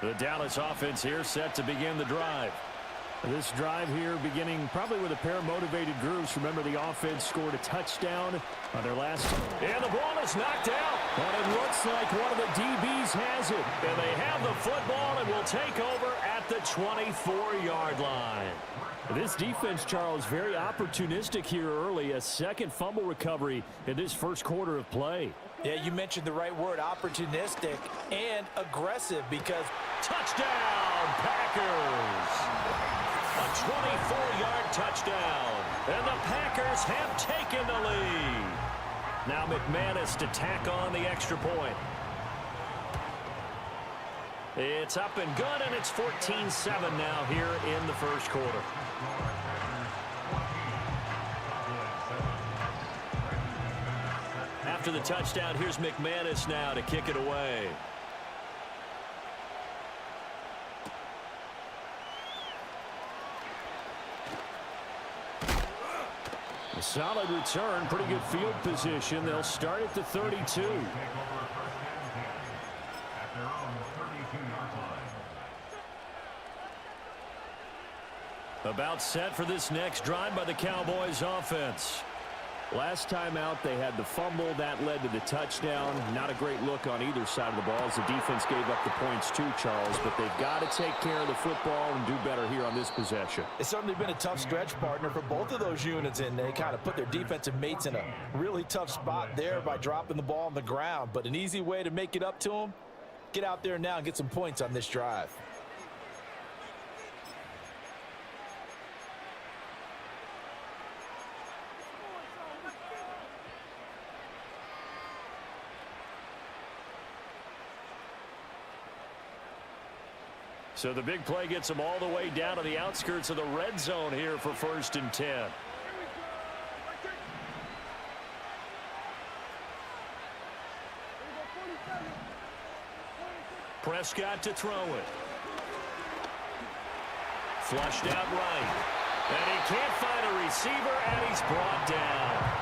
The Dallas offense here set to begin the drive. This drive here beginning probably with a pair of motivated groups. Remember, the offense scored a touchdown on their last. And the ball is knocked out. But it looks like one of the DBs has it. And they have the football and will take over at the 24-yard line. This defense, Charles, very opportunistic here early. A second fumble recovery in this first quarter of play. Yeah, you mentioned the right word, opportunistic and aggressive, because touchdown, Packers! A 24-yard touchdown, and the Packers have taken the lead. Now McManus to tack on the extra point. It's up and good, and it's 14-7 now here in the first quarter. After the touchdown, here's McManus now to kick it away. A solid return, pretty good field position. They'll start at the 32. About set for this next drive by the Cowboys offense. Last time out, they had the fumble. That led to the touchdown. Not a great look on either side of the ball as the defense gave up the points too, Charles. But they've got to take care of the football and do better here on this possession. It's certainly been a tough stretch, partner, for both of those units, and they kind of put their defensive mates in a really tough spot there by dropping the ball on the ground. But an easy way to make it up to them, get out there now and get some points on this drive. So the big play gets them all the way down to the outskirts of the red zone here for 1st and 10. Prescott to throw it. Flushed out right. And he can't find a receiver, and he's brought down.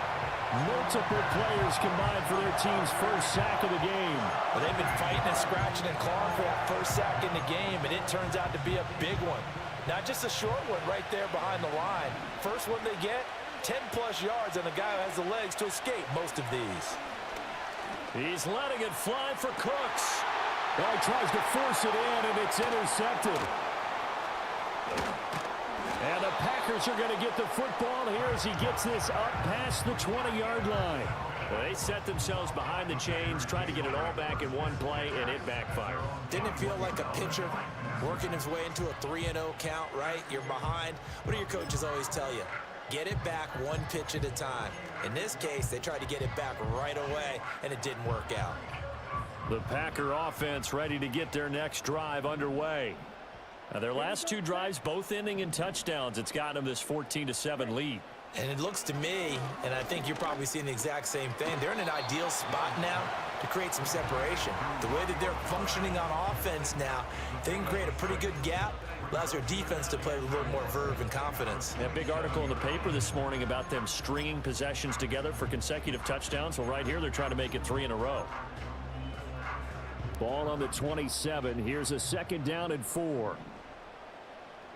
Multiple players combined for their team's first sack of the game. Well, they've been fighting and scratching and clawing for that first sack in the game, and it turns out to be a big one. Not just a short one right there behind the line. First one they get, 10-plus yards, and the guy who has the legs to escape most of these. He's letting it fly for Cooks. Well, he tries to force it in, and it's intercepted. And the Packers are going to get the football here as he gets this up past the 20-yard line. They set themselves behind the chains, trying to get it all back in one play, and it backfired. Didn't it feel like a pitcher working his way into a 3-0 count, right? You're behind. What do your coaches always tell you? Get it back one pitch at a time. In this case, they tried to get it back right away, and it didn't work out. The Packer offense ready to get their next drive underway. Now, their last two drives both ending in touchdowns. It's got them this 14-7 lead. And it looks to me, and I think you're probably seeing the exact same thing, they're in an ideal spot now to create some separation. The way that they're functioning on offense now, they can create a pretty good gap, allows their defense to play with a little more verve and confidence. That big article in the paper this morning about them stringing possessions together for consecutive touchdowns. Well, right here, they're trying to make it 3 in a row. Ball on the 27. Here's a 2nd down and 4.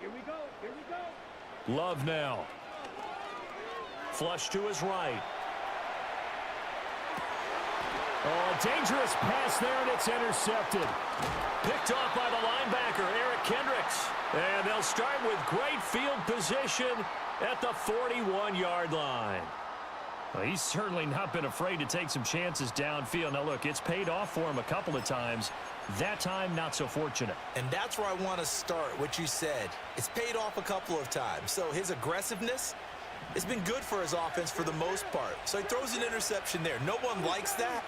Here we go. Here we go. Love now. Flush to his right. Oh, a dangerous pass there, and it's intercepted. Picked off by the linebacker, Eric Kendricks. And they'll start with great field position at the 41-yard line. Well, he's certainly not been afraid to take some chances downfield. Now, look, it's paid off for him a couple of times. That time, not so fortunate. And that's where I want to start, what you said. It's paid off a couple of times. So his aggressiveness has been good for his offense for the most part. So he throws an interception there. No one likes that,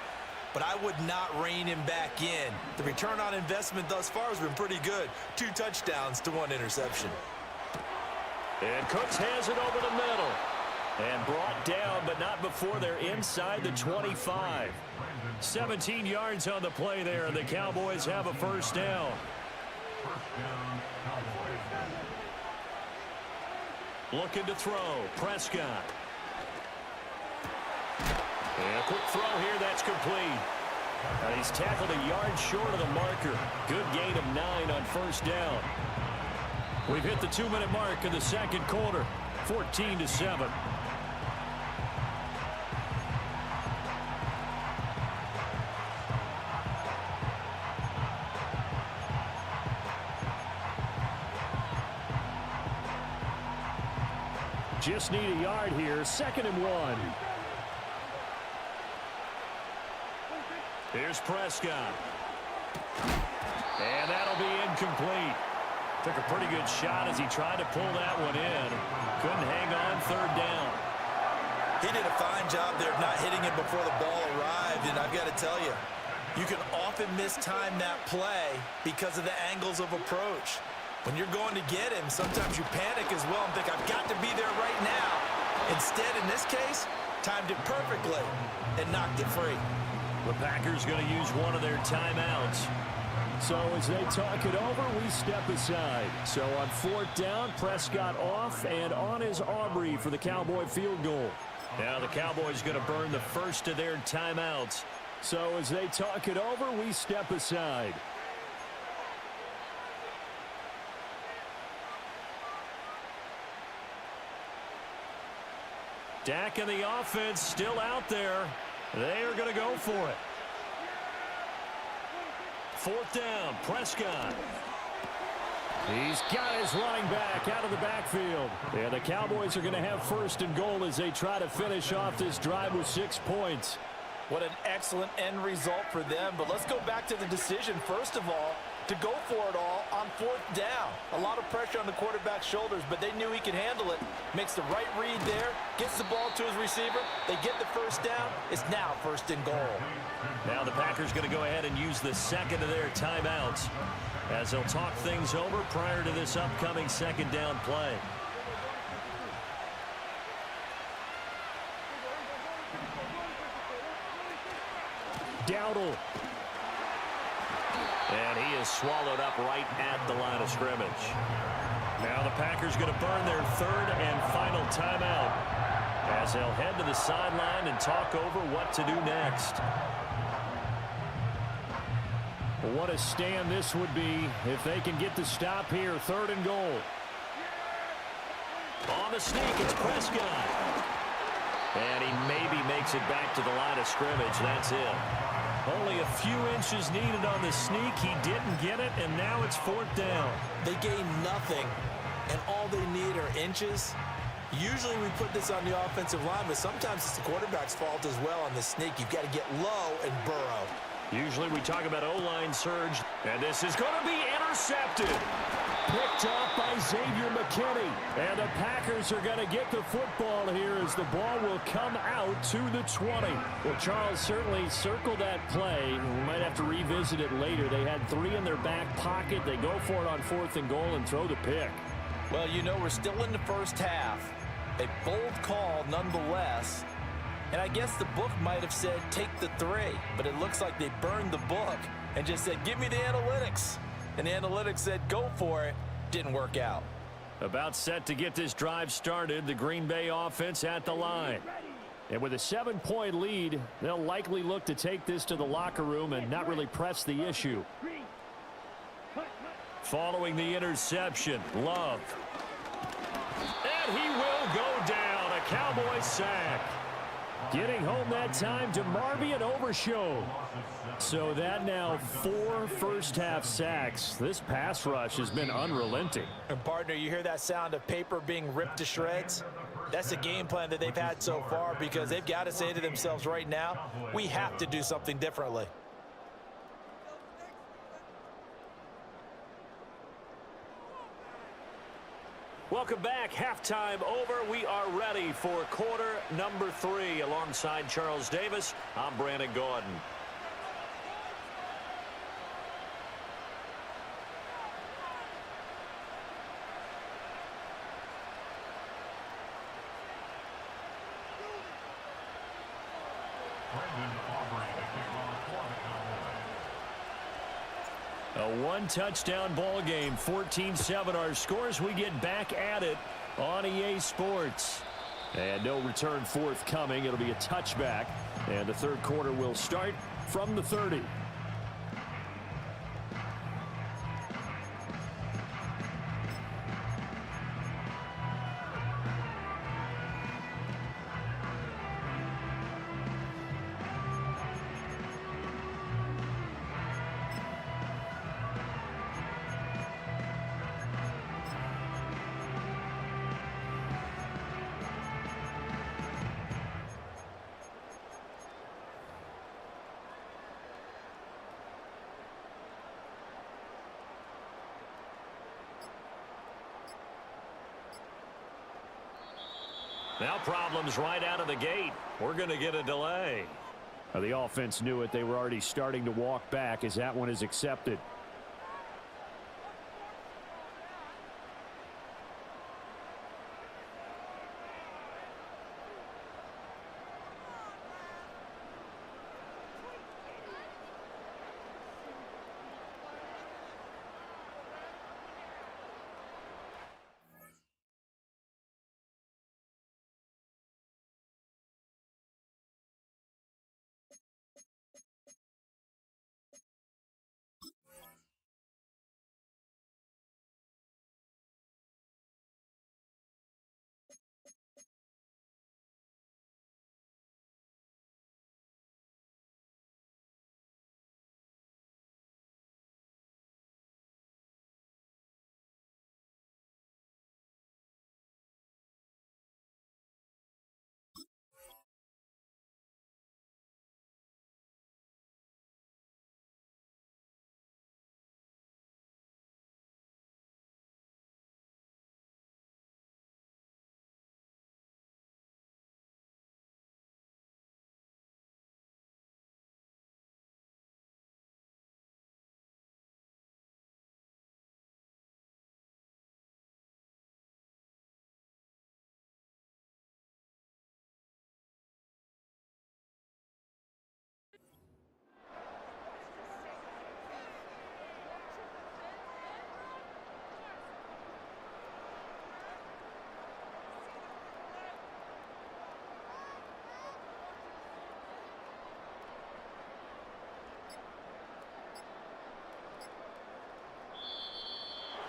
but I would not rein him back in. The return on investment thus far has been pretty good. 2 touchdowns to 1 interception. And Cooks has it over the middle. And brought down, but not before they're inside the 25. 17 yards on the play there, and the Cowboys have a 1st down. Looking to throw. Prescott. And a quick throw here, that's complete. And he's tackled a yard short of the marker. Good gain of 9 on first down. We've hit the 2-minute mark in the second quarter. 14-7. Just need a yard here. 2nd and 1. Here's Prescott. And that'll be incomplete. Took a pretty good shot as he tried to pull that one in. Couldn't hang on 3rd down. He did a fine job there of not hitting it before the ball arrived, and I've got to tell you, you can often mistime that play because of the angles of approach. When you're going to get him, sometimes you panic as well and think, I've got to be there right now. Instead, in this case, timed it perfectly and knocked it free. The Packers going to use one of their timeouts. So as they talk it over, we step aside. So on 4th down, Prescott off, and on is Aubrey for the Cowboy field goal. Now the Cowboys going to burn the first of their timeouts. So as they talk it over, we step aside. Dak and the offense still out there. They are going to go for it. 4th down, Prescott. He's got his running back out of the backfield. And the Cowboys are going to have 1st and goal as they try to finish off this drive with 6 points. What an excellent end result for them. But let's go back to the decision, first of all, to go for it all on 4th down. A lot of pressure on the quarterback's shoulders, but they knew he could handle it. Makes the right read there, gets the ball to his receiver. They get the 1st down. It's now 1st and goal. Now the Packers going to go ahead and use the 2nd of their timeouts as they'll talk things over prior to this upcoming 2nd down play. Dowdle. And he is swallowed up right at the line of scrimmage. Now the Packers going to burn their 3rd and final timeout as they'll head to the sideline and talk over what to do next. What a stand this would be if they can get the stop here. 3rd and goal. On the sneak, it's Prescott. And he maybe makes it back to the line of scrimmage. That's it. Only a few inches needed on the sneak. He didn't get it, and now it's 4th down. They gain nothing, and all they need are inches. Usually we put this on the offensive line, but sometimes it's the quarterback's fault as well on the sneak. You've got to get low and burrow. Usually we talk about O-line surge, and this is going to be intercepted. Picked off by Xavier McKinney. And the Packers are going to get the football here as the ball will come out to the 20. Well, Charles certainly circled that play. We might have to revisit it later. They had 3 in their back pocket. They go for it on 4th and goal and throw the pick. Well, you know, we're still in the first half. A bold call nonetheless. And I guess the book might have said take the 3, but it looks like they burned the book and just said give me the analytics. And the analytics said go for it. Didn't work out. About set to get this drive started, the Green Bay offense at the line. And with a 7-point lead, they'll likely look to take this to the locker room and not really press the issue. Following the interception, Love. And he will go down. A Cowboy sack. Getting home that time to Marvin Overshow. So that now 4 first-half sacks. This pass rush has been unrelenting. And partner, you hear that sound of paper being ripped to shreds? That's the game plan that they've had so far because they've got to say to themselves right now, we have to do something differently. Welcome back. Halftime over. We are ready for quarter number 3. Alongside Charles Davis, I'm Brandon Gordon. A one-touchdown ball game, 14-7 our scores. We get back at it on EA Sports. And no return forthcoming. It'll be a touchback. And the third quarter will start from the 30. Now problems right out of the gate. We're going to get a delay. The offense knew it. They were already starting to walk back as that one is accepted.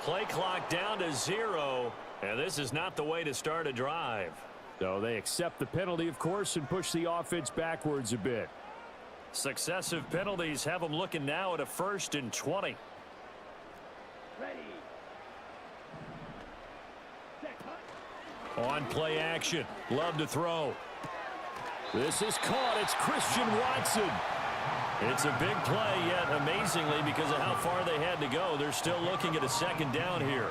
Play clock down to 0, and this is not the way to start a drive. So they accept the penalty, of course, and push the offense backwards a bit. Successive penalties have them looking now at a 1st and 20. Ready. On play action. Love to throw. This is caught. It's Christian Watson. It's a big play, yet amazingly, because of how far they had to go, they're still looking at a 2nd down here.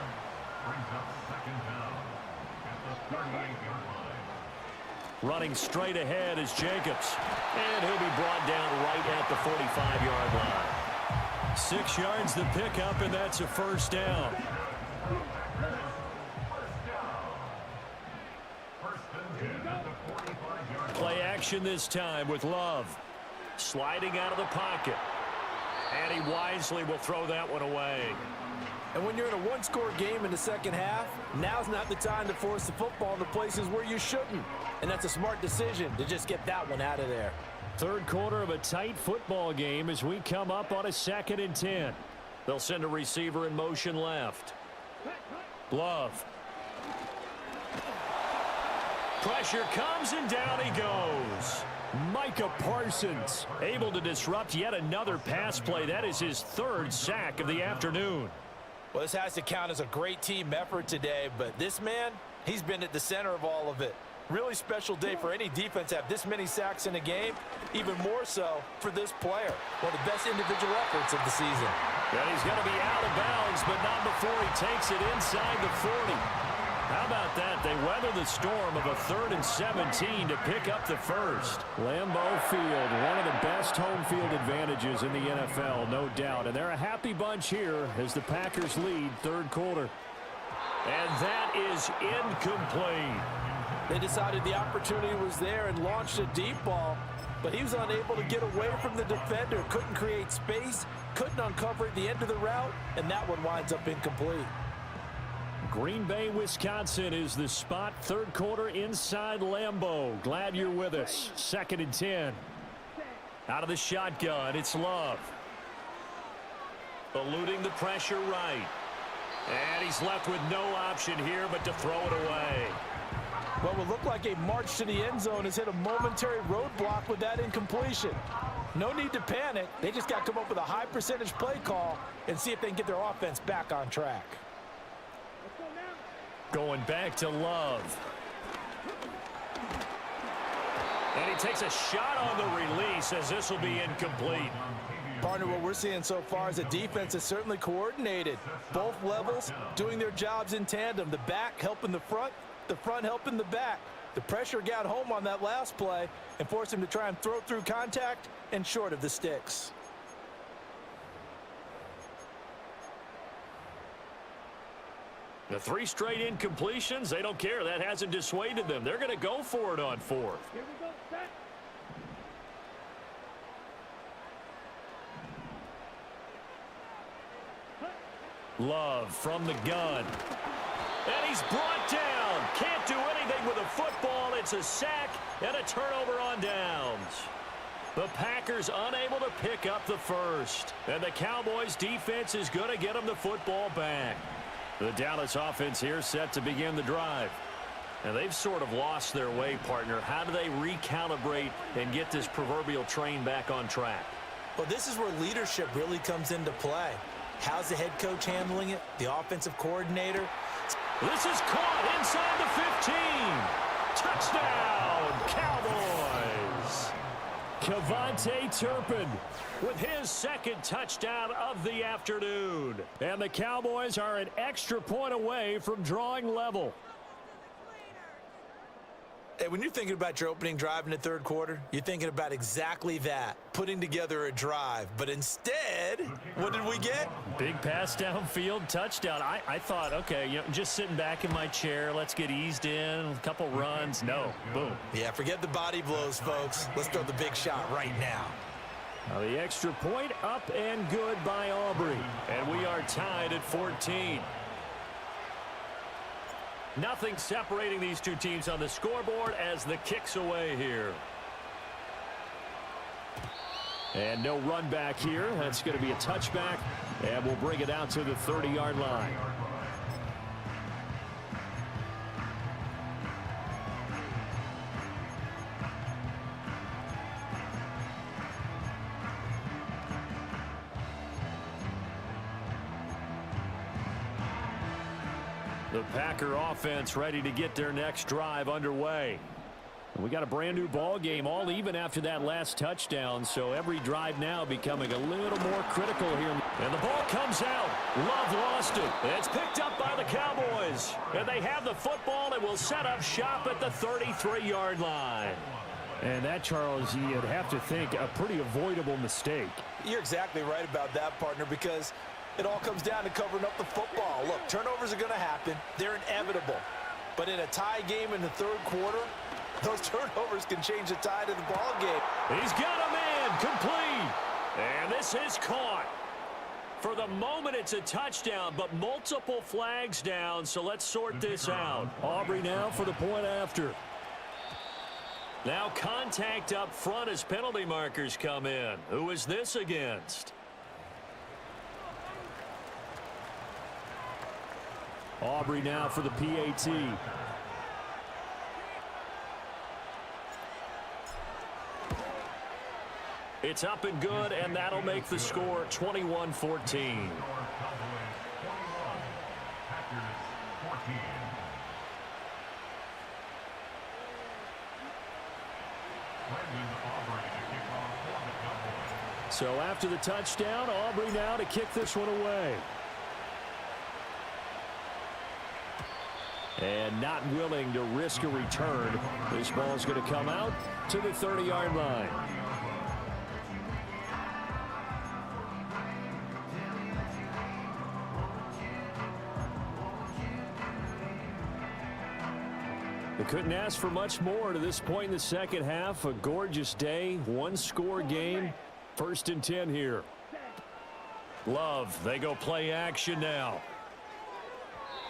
Running straight ahead is Jacobs. And he'll be brought down right at the 45-yard line. 6 yards to pick up, and that's a 1st down. Play action this time with Love. Sliding out of the pocket. And he wisely will throw that one away. And when you're in a one-score game in the second half, now's not the time to force the football in the places where you shouldn't. And that's a smart decision to just get that one out of there. Third quarter of a tight football game as we come up on a 2nd and 10. They'll send a receiver in motion left. Love. Pressure comes and down he goes. Micah Parsons able to disrupt yet another pass play. That is his 3rd sack of the afternoon. Well, this has to count as a great team effort today, but this man, he's been at the center of all of it. Really special day for any defense to have this many sacks in a game, even more so for this player. One of the best individual efforts of the season. And he's going to be out of bounds, but not before he takes it inside the 40. How about that? They weather the storm of a 3rd and 17 to pick up the 1st. Lambeau Field, one of the best home field advantages in the NFL, no doubt. And they're a happy bunch here as the Packers lead 3rd quarter. And that is incomplete. They decided the opportunity was there and launched a deep ball, but he was unable to get away from the defender. Couldn't create space, couldn't uncover at the end of the route, and that one winds up incomplete. Green Bay, Wisconsin is the spot. Third quarter inside Lambeau. Glad you're with us. 2nd and 10. Out of the shotgun, it's Love. Eluding the pressure right. And he's left with no option here but to throw it away. What would look like a march to the end zone has hit a momentary roadblock with that incompletion. No need to panic. They just got to come up with a high percentage play call and see if they can get their offense back on track. Going back to Love. And he takes a shot on the release as this will be incomplete. Partner, what we're seeing so far is a defense is certainly coordinated. Both levels doing their jobs in tandem. The back helping the front helping the back. The pressure got home on that last play and forced him to try and throw through contact and short of the sticks. The 3 straight incompletions, they don't care. That hasn't dissuaded them. They're going to go for it on 4th. Here we go, set. Love from the gun. And he's brought down. Can't do anything with a football. It's a sack and a turnover on downs. The Packers unable to pick up the first. And the Cowboys defense is going to get them the football back. The Dallas offense here set to begin the drive. And they've sort of lost their way, partner. How do they recalibrate and get this proverbial train back on track? Well, this is where leadership really comes into play. How's the head coach handling it? The offensive coordinator? This is caught inside the 15. Touchdown, Cowboys. Kevontae Turpin with his 2nd touchdown of the afternoon. And the Cowboys are an extra point away from drawing level. Hey, when you're thinking about your opening drive in the 3rd quarter, you're thinking about exactly that, putting together a drive. But instead, what did we get? Big pass downfield, touchdown. I thought, okay, just sitting back in my chair, let's get eased in, a couple runs. No, boom. Yeah, forget the body blows, folks. Let's throw the big shot right now. The extra point up and good by Aubrey. And we are tied at 14. Nothing separating these two teams on the scoreboard as the kick's away here. And no run back here. That's going to be a touchback, and we'll bring it out to the 30-yard line. The Packer offense ready to get their next drive underway. We got a brand new ball game, all even after that last touchdown, so every drive now becoming a little more critical here. And the ball comes out. Love lost it. It's picked up by the Cowboys. And they have the football and will set up shop at the 33-yard line. And that, Charles, you'd have to think a pretty avoidable mistake. You're exactly right about that, partner, because it all comes down to covering up the football. Look, turnovers are going to happen. They're inevitable. But in a tie game in the 3rd quarter, those turnovers can change the tide of the ball game. He's got a man complete. And this is caught. For the moment, it's a touchdown, but multiple flags down, so let's sort this out. Aubrey now for the point after. Now contact up front as penalty markers come in. Who is this against? Aubrey now for the PAT. It's up and good, and that'll make the score 21-14. So after the touchdown, Aubrey now to kick this one away. And not willing to risk a return. This ball's going to come out to the 30-yard line. They couldn't ask for much more to this point in the second half. A gorgeous day, one-score game. 1st and 10 here. Love, they go play action now.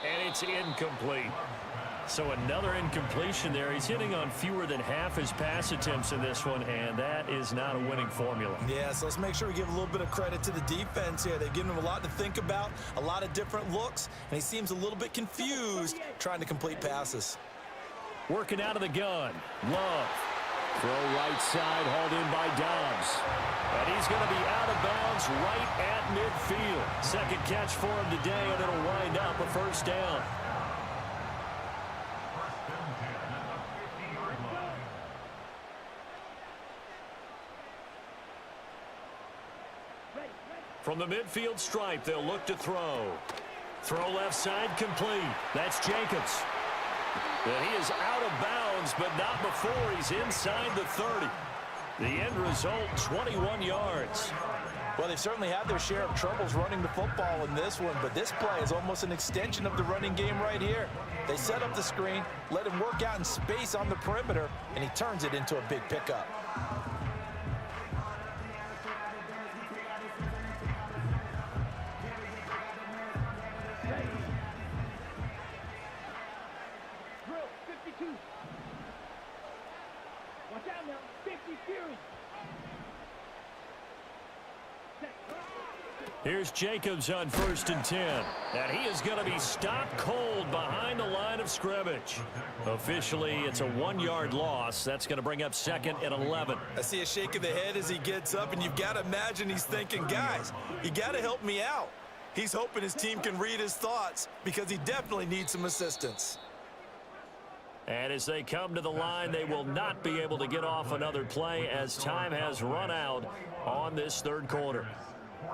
And it's incomplete. So another incompletion there. He's hitting on fewer than half his pass attempts in this one, and that is not a winning formula. Yeah, so let's make sure we give a little bit of credit to the defense here. They've given him a lot to think about, a lot of different looks, and he seems a little bit confused trying to complete passes. Working out of the gun. Love. Throw right side, hauled in by Dobbs. And he's going to be out of bounds right at midfield. Second catch for him today, and it'll wind up a first down. From the midfield stripe, they'll look to throw. Throw left side, complete. That's Jacobs. And he is out of bounds, but not before he's inside the 30. The end result, 21 yards. Well, they've certainly had their share of troubles running the football in this one, but this play is almost an extension of the running game right here. They set up the screen, let him work out in space on the perimeter, and he turns it into a big pickup. Watch out now. 50 Fury. Here's Jacobs on 1st and 10. And he is going to be stopped cold behind the line of scrimmage. Officially, it's a 1-yard loss. That's going to bring up 2nd and 11. I see a shake of the head as he gets up, and you've got to imagine he's thinking, guys, you got to help me out. He's hoping his team can read his thoughts because he definitely needs some assistance. And as they come to the line, they will not be able to get off another play as time has run out on this third quarter.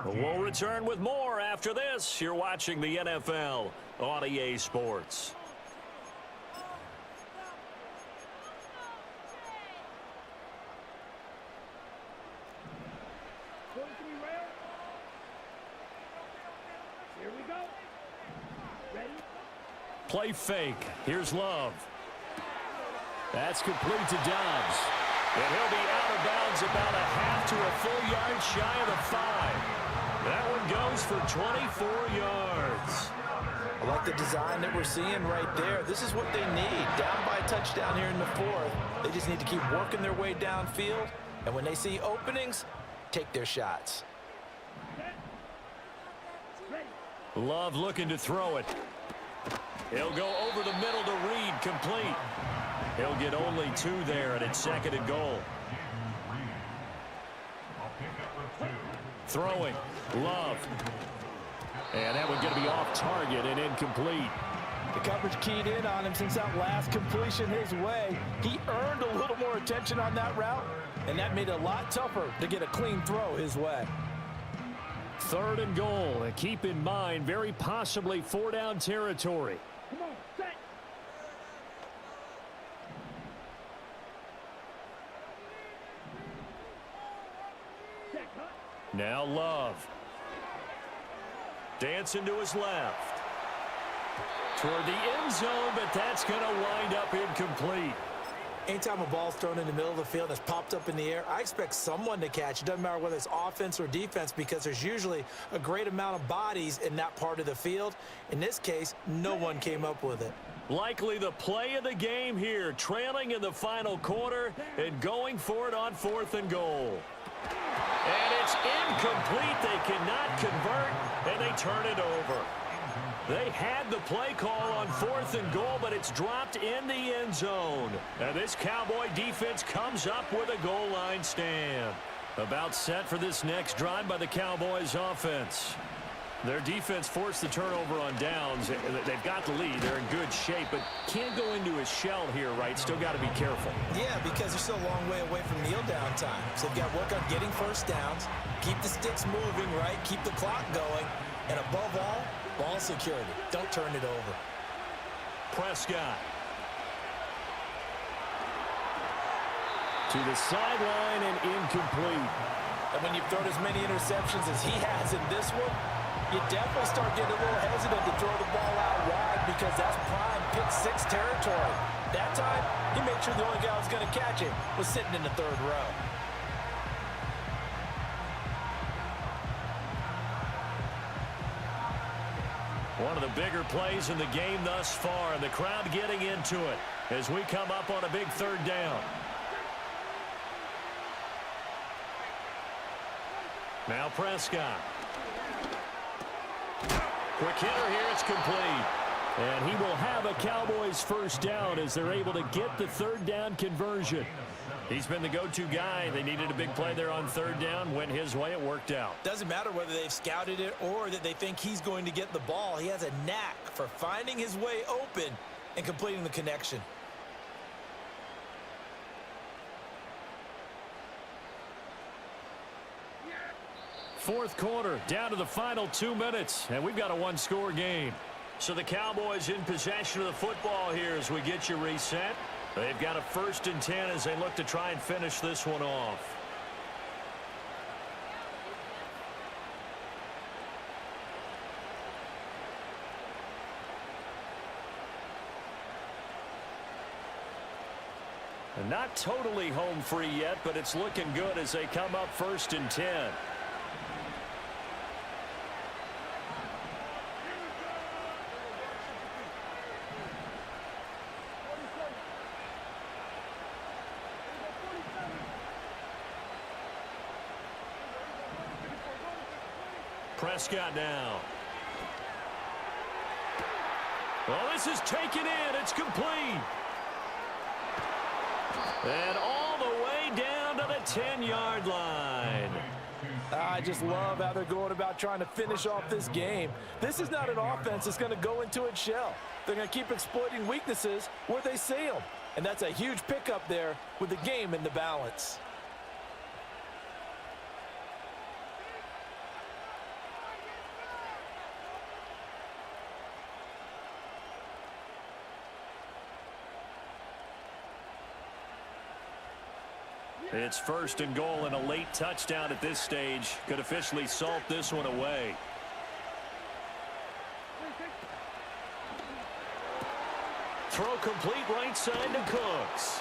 We'll return with more after this. You're watching the NFL on EA Sports. Here we go. Ready? Play fake. Here's Love. That's complete to Dobbs. And he'll be out of bounds about a half to a full yard shy of the 5. That one goes for 24 yards. I like the design that we're seeing right there. This is what they need. Down by a touchdown here in the 4th. They just need to keep working their way downfield. And when they see openings, take their shots. Love looking to throw it. He'll go over the middle to Reed, complete. He'll get only 2 there, and it's 2nd and goal. Throwing. Love. And that one's going to be off target and incomplete. The coverage keyed in on him since that last completion his way. He earned a little more attention on that route, and that made it a lot tougher to get a clean throw his way. 3rd and goal. And keep in mind, very possibly 4-down territory. Come on, set. Set, cut. Now Love. Dancing to his left. Toward the end zone, but that's going to wind up incomplete. Anytime a ball's thrown in the middle of the field and it's popped up in the air, I expect someone to catch. It doesn't matter whether it's offense or defense because there's usually a great amount of bodies in that part of the field. In this case, no one came up with it. Likely the play of the game here, trailing in the final quarter and going for it on 4th and goal. And it's incomplete. They cannot convert, and they turn it over. They had the play call on 4th and goal, but it's dropped in the end zone. And this Cowboy defense comes up with a goal line stand. About set for this next drive by the Cowboys offense. Their defense forced the turnover on downs. They've got the lead. They're in good shape, but can't go into a shell here, right? Still got to be careful. Yeah, because they're still a long way away from kneel down time. So they've got to work on getting first downs, keep the sticks moving, right? Keep the clock going. And above all, ball security. Don't turn it over. Prescott. To the sideline and incomplete. And when you've thrown as many interceptions as he has in this one, you definitely start getting a little hesitant to throw the ball out wide because that's prime pick-6 territory. That time, he made sure the only guy who was going to catch it was sitting in the 3rd row. One of the bigger plays in the game thus far, and the crowd getting into it as we come up on a big third down. Now Prescott. Quick hitter here, it's complete. And he will have a Cowboys first down as they're able to get the third down conversion. He's been the go-to guy. They needed a big play there on third down. Went his way, it worked out. Doesn't matter whether they've scouted it or that they think he's going to get the ball. He has a knack for finding his way open and completing the connection. Fourth quarter, down to the final 2 minutes, and we've got a one-score game. So the Cowboys in possession of the football here as we get you reset. They've got a 1st and 10 as they look to try and finish this one off. And not totally home free yet, but it's looking good as they come up 1st and 10. Prescott now. Well, this is taken in. It's complete. And all the way down to the 10-yard line. I just love how they're going about trying to finish off this game. This is not an offense that's going to go into its shell. They're going to keep exploiting weaknesses where they see them. And that's a huge pickup there with the game in the balance. It's 1st and goal, and a late touchdown at this stage could officially salt this one away. Throw complete right side to Cooks.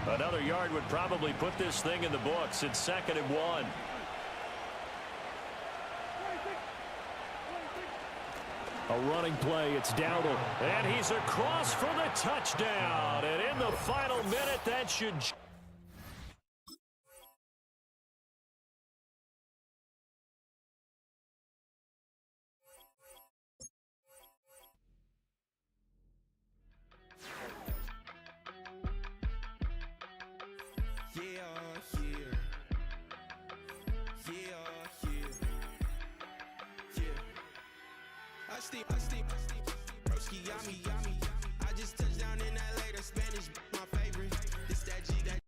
Another yard would probably put this thing in the books. It's 2nd and 1. A running play. It's Dowdle. And he's across for the touchdown. And in the final minute, that should... I just touched down in LA, the Spanish, my favorite. This that G, that